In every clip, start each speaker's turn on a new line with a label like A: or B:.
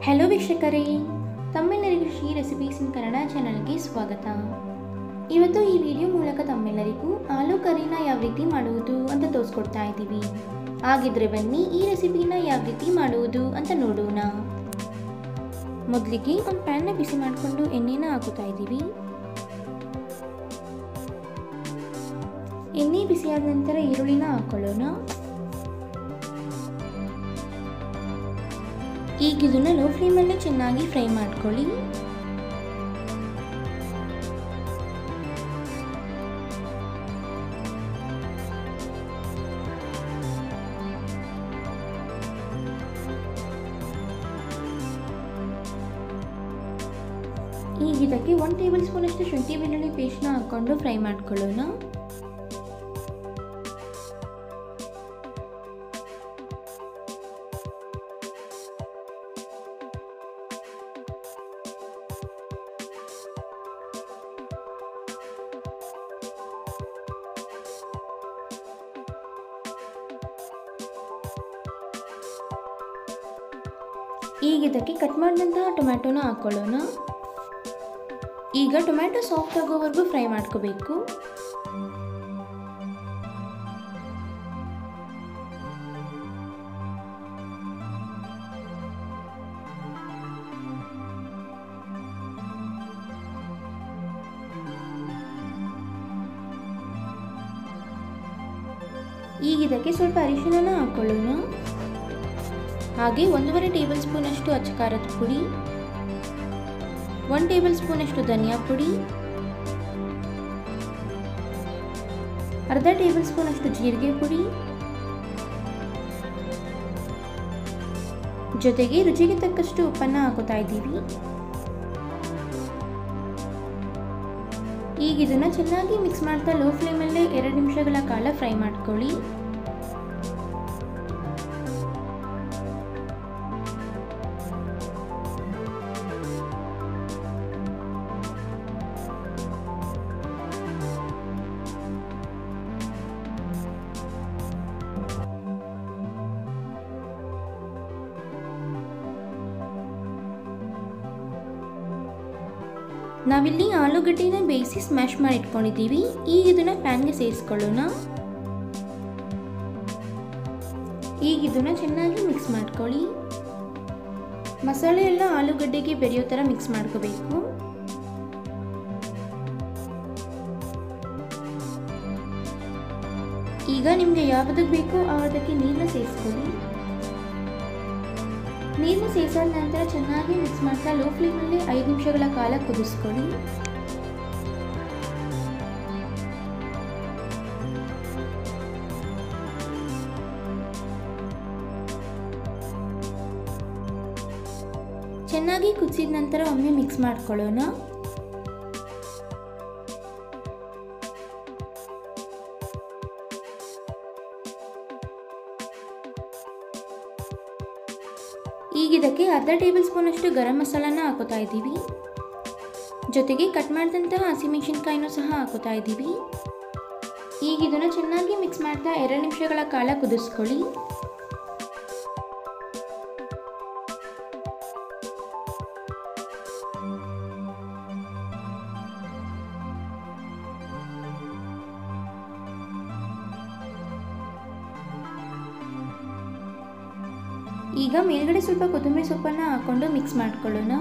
A: Hello ವೀಕ್ಷಕರೇ, ತಮ್ಮೆಲ್ಲರಿಗೂ Shri recipes ಇನ್ ಕನ್ನಡ ಚಾನಲ್ಗೆ ಸ್ವಾಗತ. ಇವತ್ತು ಈ ವಿಡಿಯೋ ಮೂಲಕ ತಮ್ಮೆಲ್ಲರಿಗೂ ಆಲೂ ಕರಿನ ಯಾವ ರೀತಿ ಮಾಡುವುದು ಅಂತ ತೋರಿಸ್ಕೊಡ್ತಾ ಇದ್ದೀವಿ. ಹಾಗಿದ್ರೆ ಬನ್ನಿ ಈ ರೆಸಿಪಿನ ಯಾವ ರೀತಿ ಮಾಡುವುದು ಅಂತ ನೋಡೋಣ. ಮೊದಲಿಗೆ ಒಂದು ಪ್ಯಾನ್ನ ಬಿಸಿ ಮಾಡಿಕೊಂಡು ಎಣ್ಣೆನ ಹಾಕುತ್ತಾ ಇದ್ದೀವಿ. ಎಣ್ಣೆ ಬಿಸಿಯಾದ ನಂತರ ಈರುಳ್ಳಿನ ಹಾಕೊಳ್ಳೋಣ. ಈಗ ಇದನ್ನು ಲೋ ಫ್ಲೇಮಲ್ಲಿ ಚೆನ್ನಾಗಿ ಫ್ರೈ ಮಾಡ್ಕೊಳ್ಳಿ. ಈಗ ಇದಕ್ಕೆ 1 ಟೇಬಲ್ ಸ್ಪೂನ್ ಅಷ್ಟು ಶುಂಠಿ ಬೆಳ್ಳುಳ್ಳಿ ಪೇಸ್ಟ್ನ ಹಾಕೊಂಡು ಫ್ರೈ ಮಾಡ್ಕೊಳ್ಳೋಣ. ಈಗ ಇದಕ್ಕೆ ಕಟ್ ಮಾಡಿದಂತಹ ಟೊಮ್ಯಾಟೋನ ಹಾಕೊಳ್ಳೋಣ. ಈಗ ಟೊಮ್ಯಾಟೊ ಸಾಫ್ಟ್ ಆಗೋವರೆಗೂ ಫ್ರೈ ಮಾಡ್ಕೋಬೇಕು. ಈಗ ಇದಕ್ಕೆ ಸ್ವಲ್ಪ ಅರಿಶಿನ ಹಾಕೊಳ್ಳೋಣ. ಹಾಗೆ 1.5 ಟೇಬಲ್ ಸ್ಪೂನ್ ಅಷ್ಟು ಅಚ್ಚ ಖಾರದ ಪುಡಿ, 1 ಟೇಬಲ್ ಸ್ಪೂನ್ ಅಷ್ಟು ಧನಿಯಾ ಪುಡಿ, ಅರ್ಧ ಟೇಬಲ್ ಸ್ಪೂನ್ ಅಷ್ಟು ಜೀರಿಗೆ ಪುಡಿ, ಜೊತೆಗೆ ರುಚಿಗೆ ತಕ್ಕಷ್ಟು ಉಪ್ಪನ್ನು ಹಾಕುತ್ತಾ ಇದ್ದೀವಿ. ಈಗ ಇದನ್ನು ಚೆನ್ನಾಗಿ ಮಿಕ್ಸ್ ಮಾಡ್ತಾ ಲೋ ಫ್ಲೇಮಲ್ಲೇ 2 ನಿಮಿಷಗಳ ಕಾಲ ಫ್ರೈ ಮಾಡ್ಕೊಳ್ಳಿ. ನಾವಿಲ್ಲಿ ಆಲೂಗಡ್ಡೆನ ಬೇಯಿಸಿ ಸ್ಮ್ಯಾಶ್ ಮಾಡಿ ಇಟ್ಕೊಂಡಿದ್ದೀವಿ. ಈಗ ಇದನ್ನ ಪ್ಯಾನ್ಗೆ ಸೇರಿಸ್ಕೊಳ್ಳೋಣ. ಈಗ ಇದನ್ನ ಚೆನ್ನಾಗಿ ಮಿಕ್ಸ್ ಮಾಡ್ಕೊಳ್ಳಿ. ಮಸಾಲೆ ಎಲ್ಲ ಆಲೂಗಡ್ಡೆಗೆ ಬೆರೆಯೋ ಥರ ಮಿಕ್ಸ್ ಮಾಡ್ಕೋಬೇಕು. ಈಗ ನಿಮಗೆ ಯಾವುದಕ್ಕೆ ಬೇಕೋ ಅದಕ್ಕೆ ನೀರನ್ನ ಸೇರಿಸ್ಕೊಳ್ಳಿ. ನೀರನ್ನ ಸೇರಿಸಾದ ನಂತರ ಚೆನ್ನಾಗಿ ಮಿಕ್ಸ್ ಮಾಡ್ತಾ ಲೋ ಫ್ಲೇಮಲ್ಲಿ 5 ನಿಮಿಷಗಳ ಕಾಲ ಕುದಿಸ್ಕೊಳ್ಳಿ. ಚೆನ್ನಾಗಿ ಕುದಿಸಿದ ನಂತರ ಒಮ್ಮೆ ಮಿಕ್ಸ್ ಮಾಡ್ಕೊಳ್ಳೋಣ. ಈಗ ಇದಕ್ಕೆ ಅರ್ಧ ಟೇಬಲ್ ಸ್ಪೂನ್ ಅಷ್ಟು ಗರಂ ಮಸಾಲಾನ ಹಾಕೋತಾ ಇದ್ದೀವಿ. ಜೊತೆಗೆ ಕಟ್ ಮಾಡಿದಂತಹ ಹಸಿಮೆಣಸಿನಕಾಯಿನೂ ಸಹ ಹಾಕೋತಾ ಇದ್ದೀವಿ. ಈಗ ಇದನ್ನು ಚೆನ್ನಾಗಿ ಮಿಕ್ಸ್ ಮಾಡ್ತಾ 2 ನಿಮಿಷಗಳ ಕಾಲ ಕುದಿಸ್ಕೊಳ್ಳಿ. ಈಗ ಮೇಲ್ಗಡೆ ಸ್ವಲ್ಪ ಕೊತ್ತಂಬರಿ ಸೊಪ್ಪನ್ನು ಹಾಕೊಂಡು ಮಿಕ್ಸ್ ಮಾಡ್ಕೊಳ್ಳೋಣ.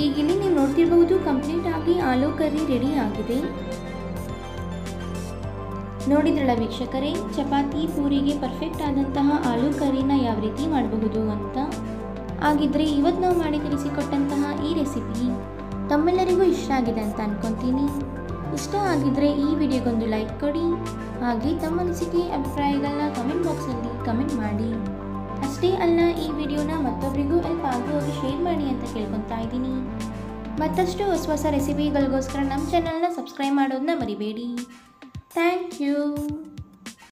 A: ಈಗ ಇಲ್ಲಿ ನೀವು ನೋಡ್ತಿರಬಹುದು ಕಂಪ್ಲೀಟ್ ಆಗಿ ಆಲೂ ಕರಿ ರೆಡಿ ಆಗಿದೆ. ನೋಡಿದ್ರಲ್ಲ ವೀಕ್ಷಕರೇ, ಚಪಾತಿ ಪೂರಿಗೆ ಪರ್ಫೆಕ್ಟ್ ಆದಂತಹ ಆಲೂ ಕರಿನ ಯಾವ ರೀತಿ ಮಾಡಬಹುದು ಅಂತ. ಹಾಗಿದ್ರೆ ಇವತ್ತು ನಾವು ಮಾಡಿ ತಿಳಿಸಿಕೊಟ್ಟಂತಹ ಈ ರೆಸಿಪಿ ತಮ್ಮೆಲ್ಲರಿಗೂ ಇಷ್ಟ ಆಗಿದೆ ಅಂತ ಅನ್ಕೊತೀನಿ. ಇಷ್ಟ ಆಗಿದ್ರೆ ಈ ವಿಡಿಯೋಗೊಂದು ಲೈಕ್ ಕೊಡಿ. ಹಾಗೆ ತಮ್ಮ ಅನಿಸಿಕೆ ಅಭಿಪ್ರಾಯಗಳನ್ನ ಕಮೆಂಟ್ ಬಾಕ್ಸಲ್ಲಿ ಕಮೆಂಟ್ ಮಾಡಿ. ಅಷ್ಟೇ ಅಲ್ಲ, ಈ ವಿಡಿಯೋನ ಮತ್ತೊಬ್ಬರಿಗೂ ಹೆಲ್ಪ್ ಆಗುವಾಗ ಶೇರ್ ಮಾಡಿ ಅಂತ ಕೇಳ್ಕೊತಾ ಇದ್ದೀನಿ. ಮತ್ತಷ್ಟು ಹೊಸ ರೆಸಿಪಿಗಳಿಗೋಸ್ಕರ ನಮ್ಮ ಚಾನಲ್ನ ಸಬ್ಸ್ಕ್ರೈಬ್ ಮಾಡೋದನ್ನ ಮರಿಬೇಡಿ. Thank you.